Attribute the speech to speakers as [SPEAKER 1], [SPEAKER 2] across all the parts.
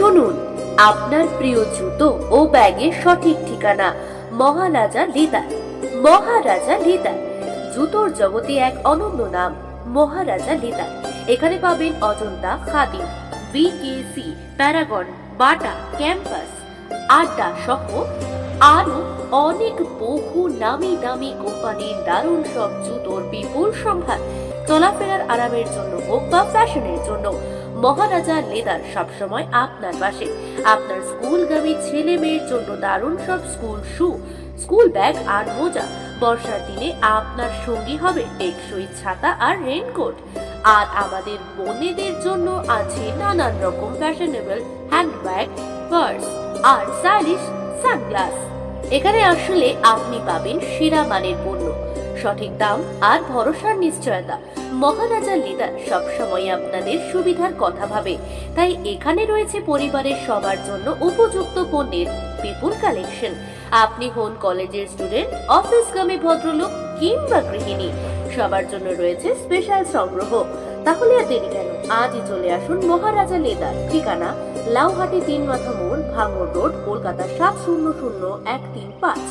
[SPEAKER 1] শুনুন আপনার প্রিয় জুতো ও ব্যাগের সঠিক ঠিকানা মহারাজা লেদার। মহারাজা লেদার জুতোর জগতে এক অনন্য নাম। মহারাজা লেদার এখানে পাবেন অজন্তা, খাদিম, ভিকেসি, প্যারাগন, বাটা, ক্যাম্পাস, আড্ডা সহ আরো অনেক বহু নামি দামি কোম্পানির দারুণ সব জুতোর বিপুল সম্ভার। চলাফেরার আরামের জন্য হোক বা ফ্যাশনের জন্য, মহারাজা লেদার সবসময় আপনার পাশে। আপনার স্কুলগামী ছেলে মেয়ের জন্য দারুণ সব স্কুল শু, স্কুল ব্যাগ আর মোজা। বর্ষার দিনে আপনার সঙ্গী হবে টেকসই ছাতা আর রেইনকোট। আর আমাদের বোনেদের জন্য আছে নানান রকম ফ্যাশনেবল হ্যান্ডব্যাগ, পার্স আর স্টাইলিশ সানগ্লাস। এখানে আসলে আপনি পাবেন সেরা মানের পণ্য, সঠিক দাম আর ভরসার নিশ্চয়তা। মহারাজা লেদার সবসময় আপনাদের সুবিধার কথা ভাবে, তাই এখানে রয়েছে পরিবারের সবার জন্য উপযুক্ত পণ্যের বিপুল কালেকশন। আপনি হন কলেজের স্টুডেন্ট, অফিসগামী ভদ্রলোক কিংবা গৃহিণী, সবার জন্য রয়েছে স্পেশাল সংগ্রহ। তাহলে আর দেরি কেন, আজই চলে আসুন মহারাজা লেদার। ঠিকানা লাউহাটি 3 মাথা মোড়, ভাঙড় রোড, কলকাতা 700135।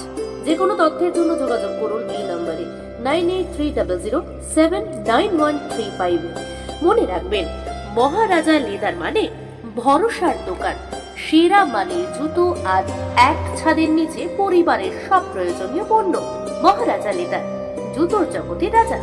[SPEAKER 1] যে কোনো তথ্যের জন্য যোগাযোগ করুন এই নম্বরে 9830079135। মনে রাখবেন, মহারাজা লেদার মানে ভরসার দোকান, সেরা মানের জুতো আর এক ছাদের নিচে পরিবারের সব প্রয়োজনীয় পণ্য। মহারাজা লেদার, জুতোর জগতে রাজা।